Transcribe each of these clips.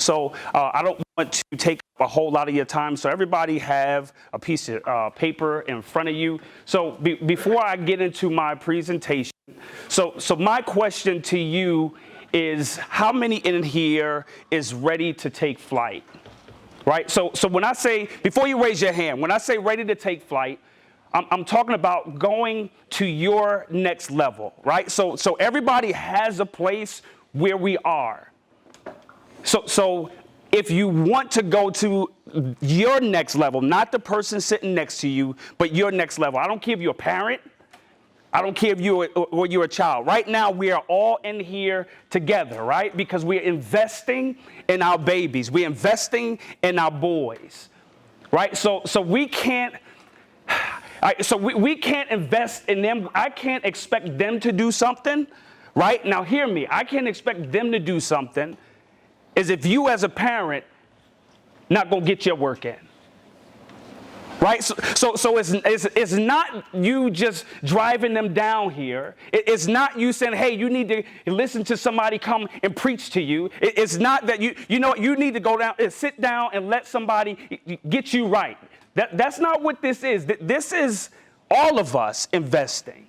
So I don't want to take up a whole lot of your time. So everybody have a piece of paper in front of you. So before I get into my presentation, so my question to you is, how many in here is ready to take flight? Right? So when I say, before you raise your hand, when I say ready to take flight, I'm talking about going to your next level, right? So everybody has a place where we are. So if you want to go to your next level, not the person sitting next to you, but your next level. I don't care if you're a parent. I don't care if you're a child. Right now, we are all in here together, right? Because we're investing in our babies. We're investing in our boys, right? So we can't. So we can't invest in them. I can't expect them to do something, right? Now hear me. I can't expect them to do something is if you as a parent not gonna get your work in, right? So it's not you just driving them down here. It's not you saying, hey, you need to listen to somebody come and preach to you. It's not that you need to go down and sit down and let somebody get you right. That's not what this is. This is all of us investing.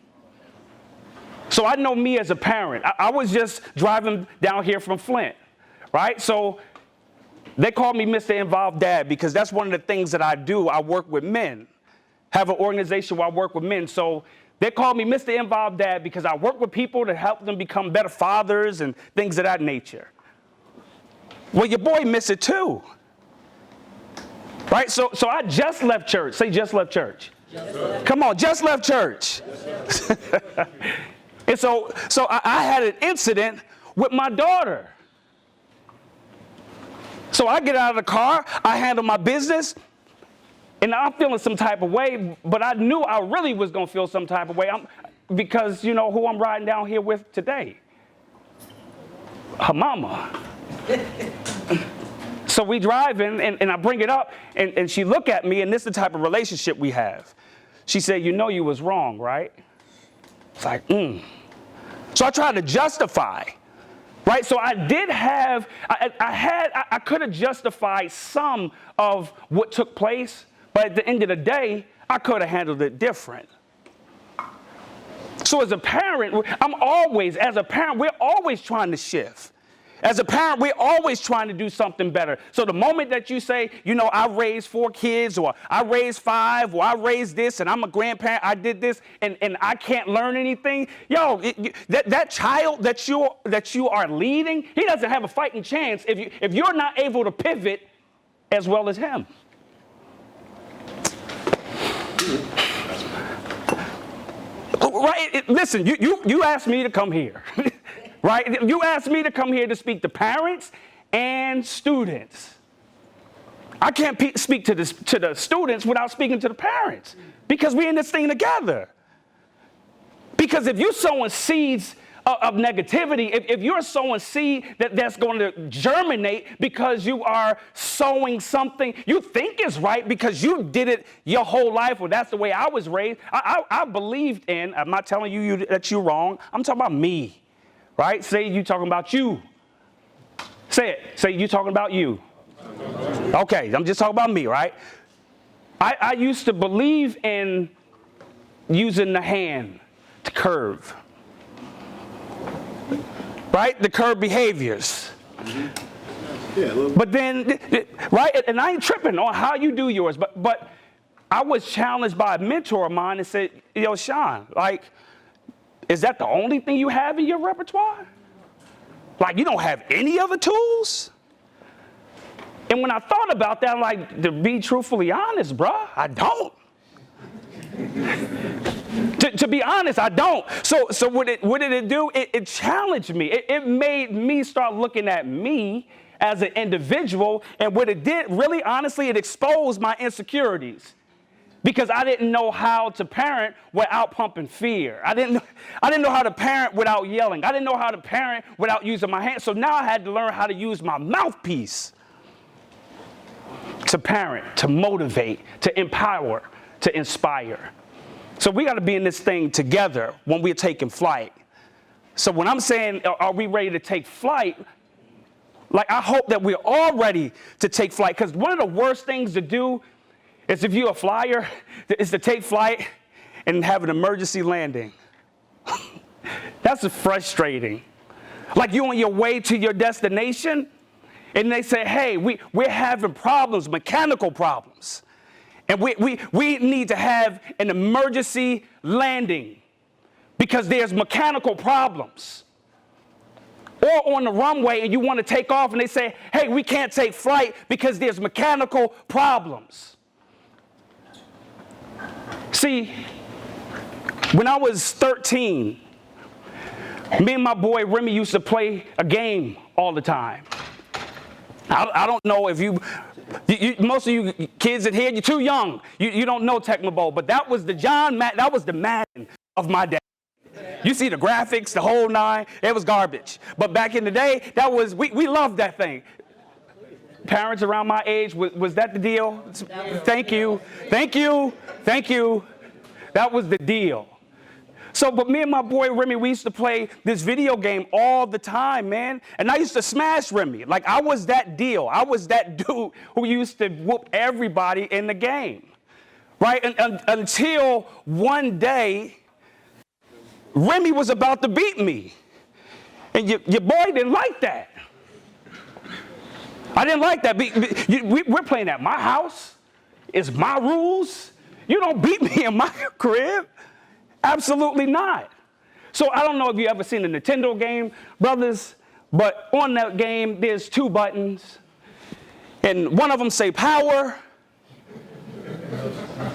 So I know me as a parent. I was just driving down here from Flint, right? So they call me Mr. Involved Dad because that's one of the things that I do. I work with men, have an organization where I work with men. So they call me Mr. Involved Dad because I work with people to help them become better fathers and things of that nature. Well, your boy missed it too. Right, so I just left church. Say just left church. Come on, just left church. And so I had an incident with my daughter. So I get out of the car, I handle my business, and I'm feeling some type of way, but I knew I really was going to feel some type of way because you know who I'm riding down here with today? Her mama. So we driving, and I bring it up, and she look at me, and this is the type of relationship we have. She said, you know you was wrong, right? It's like, So I tried to justify, right? So I did have, I could have justified some of what took place, but at the end of the day, I could have handled it different. So as a parent, we're always trying to shift. As a parent, we're always trying to do something better. So the moment that you say, you know, I raised 4 kids, or I raised 5, or I raised this, and I'm a grandparent, I did this, and I can't learn anything. That child that you are leading, he doesn't have a fighting chance if you're not able to pivot as well as him. Right? Listen, you asked me to come here. Right? You asked me to come here to speak to parents and students. I can't speak to the students without speaking to the parents because we're in this thing together. Because if you're sowing seeds of negativity, if you're sowing seed that's going to germinate because you are sowing something you think is right because you did it your whole life, or that's the way I was raised. I believed in, I'm not telling you that you're wrong, I'm talking about me. Right? Say you talking about you. Say it. Say you talking about you. Okay, I'm just talking about me, right? I used to believe in using the hand to curve. Right? The curve behaviors. Yeah, but then, right? And I ain't tripping on how you do yours, but I was challenged by a mentor of mine and said, yo, Shon, like, is that the only thing you have in your repertoire? Like, you don't have any other tools? And when I thought about that, I'm like, to be truthfully honest, bruh, I don't. to be honest, I don't. So what did it do? It challenged me. It made me start looking at me as an individual. And what it did, really, honestly, it exposed my insecurities. Because I didn't know how to parent without pumping fear. I didn't know how to parent without yelling. I didn't know how to parent without using my hands. So now I had to learn how to use my mouthpiece to parent, to motivate, to empower, to inspire. So we got to be in this thing together when we're taking flight. So when I'm saying, are we ready to take flight? Like, I hope that we're all ready to take flight, because one of the worst things to do is, if you're a flyer, is to take flight and have an emergency landing. That's frustrating. Like, you're on your way to your destination, and they say, hey, we're having problems, mechanical problems. And we need to have an emergency landing because there's mechanical problems. Or on the runway and you want to take off and they say, hey, we can't take flight because there's mechanical problems. See, when I was 13, me and my boy Remy used to play a game all the time. I don't know if you most of you kids in here, you're too young. You don't know Tecmo Bowl, but that was the Madden of my day. You see the graphics, the whole nine, it was garbage. But back in the day, we loved that thing. Parents around my age, was that the deal? Thank you. That was the deal. So, but me and my boy Remy, we used to play this video game all the time, man. And I used to smash Remy. Like, I was that deal. I was that dude who used to whoop everybody in the game, right? Until one day, Remy was about to beat me. And your boy didn't like that. I didn't like that. We're playing at my house. It's my rules. You don't beat me in my crib. Absolutely not. So I don't know if you ever seen a Nintendo game, brothers, but on that game, there's two buttons. And one of them say power.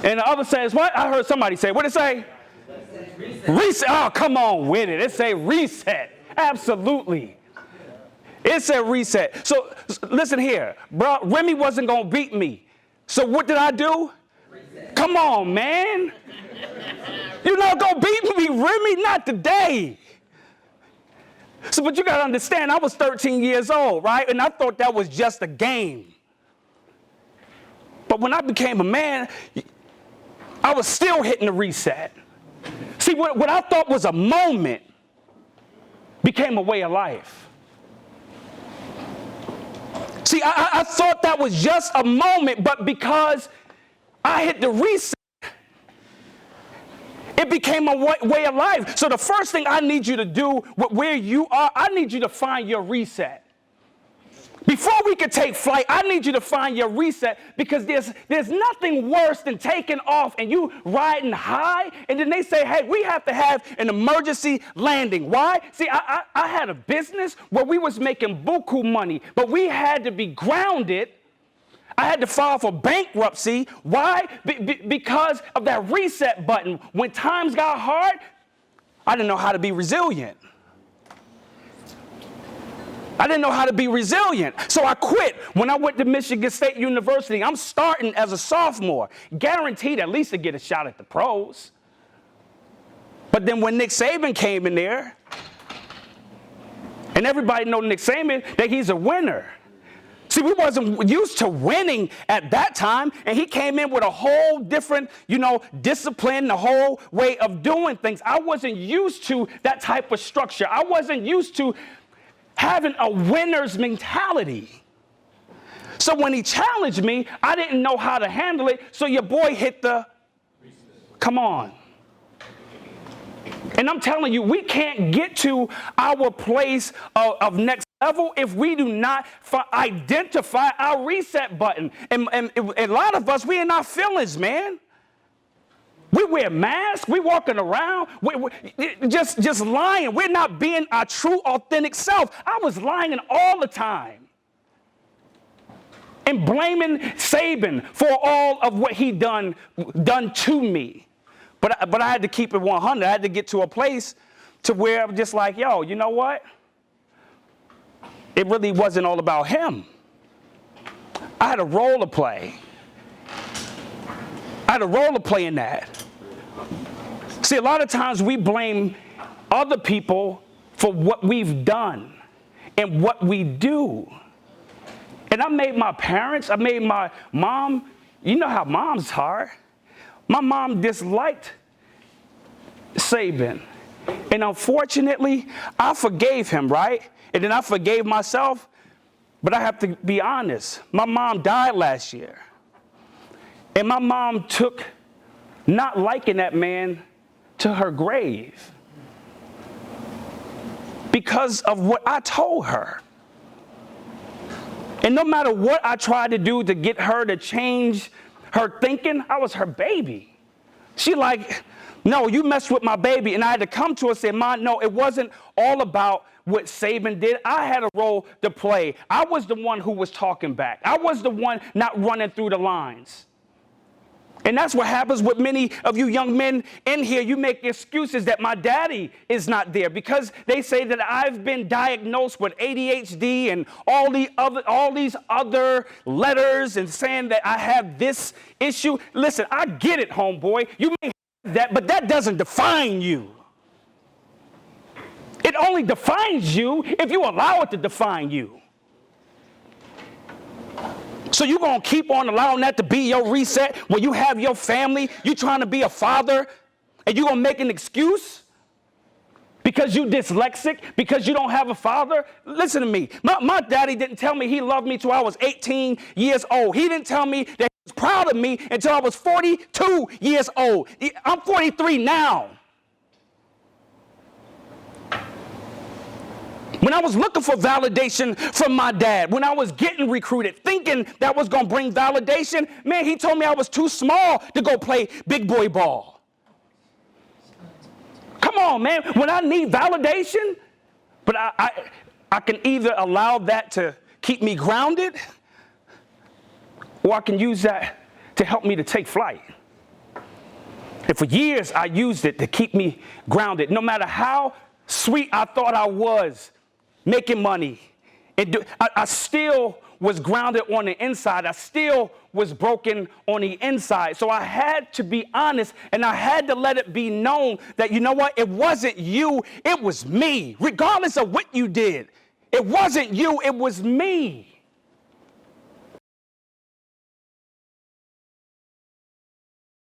And the other says what? I heard somebody say, what did it say? Reset. Oh, come on with it. It say reset. Absolutely. It said reset. So listen here, bro. Remy wasn't going to beat me. So what did I do? Reset. Come on, man. You're not going to beat me, Remy. Not today. So, but you got to understand, I was 13 years old, right? And I thought that was just a game. But when I became a man, I was still hitting the reset. See, what I thought was a moment became a way of life. See, I thought that was just a moment, but because I hit the reset, it became a way of life. So the first thing I need you to do where you are, I need you to find your reset. Before we can take flight, I need you to find your reset, because there's nothing worse than taking off and you riding high, and then they say, hey, we have to have an emergency landing. Why? See, I had a business where we was making buku money, but we had to be grounded. I had to file for bankruptcy. Why? Because of that reset button. When times got hard, I didn't know how to be resilient. I didn't know how to be resilient. So I quit. When I went to Michigan State University, I'm starting as a sophomore, guaranteed at least to get a shot at the pros. But then when Nick Saban came in there, and everybody know Nick Saban, that he's a winner. See, we wasn't used to winning at that time, and he came in with a whole different, discipline, the whole way of doing things. I wasn't used to that type of structure. I wasn't used to having a winner's mentality. So when he challenged me, I didn't know how to handle it, so your boy hit the, come on. And I'm telling you, we can't get to our place of next level if we do not identify our reset button. And a lot of us, we in our feelings, man. We wear masks. We walking around. We're just lying. We're not being our true, authentic self. I was lying all the time and blaming Saban for all of what he done to me. But I had to keep it 100. I had to get to a place to where I'm just like, yo, you know what? It really wasn't all about him. I had a role to play. I had a role to play in that. See, a lot of times we blame other people for what we've done and what we do. And I made my parents, I made my mom, you know how moms are. My mom disliked Saban. And unfortunately, I forgave him, right? And then I forgave myself. But I have to be honest. My mom died last year. And my mom took not liking that man to her grave because of what I told her. And no matter what I tried to do to get her to change her thinking, I was her baby. She like, no, you messed with my baby. And I had to come to her and say, Ma, no, it wasn't all about what Saban did. I had a role to play. I was the one who was talking back. I was the one not running through the lines. And that's what happens with many of you young men in here. You make excuses that my daddy is not there because they say that I've been diagnosed with ADHD and all these other letters and saying that I have this issue. Listen, I get it, homeboy. You may have that, but that doesn't define you. It only defines you if you allow it to define you. So you're going to keep on allowing that to be your reset when you have your family, you're trying to be a father, and you're going to make an excuse because you're dyslexic, because you don't have a father? Listen to me. My daddy didn't tell me he loved me till I was 18 years old. He didn't tell me that he was proud of me until I was 42 years old. I'm 43 now. When I was looking for validation from my dad, when I was getting recruited, thinking that was going to bring validation, man, he told me I was too small to go play big boy ball. Come on, man. When I need validation, but I can either allow that to keep me grounded, or I can use that to help me to take flight. And for years, I used it to keep me grounded. No matter how sweet I thought I was, making money. I still was grounded on the inside. I still was broken on the inside. So I had to be honest, and I had to let it be known that, you know what, it wasn't you, it was me. Regardless of what you did, it wasn't you, it was me.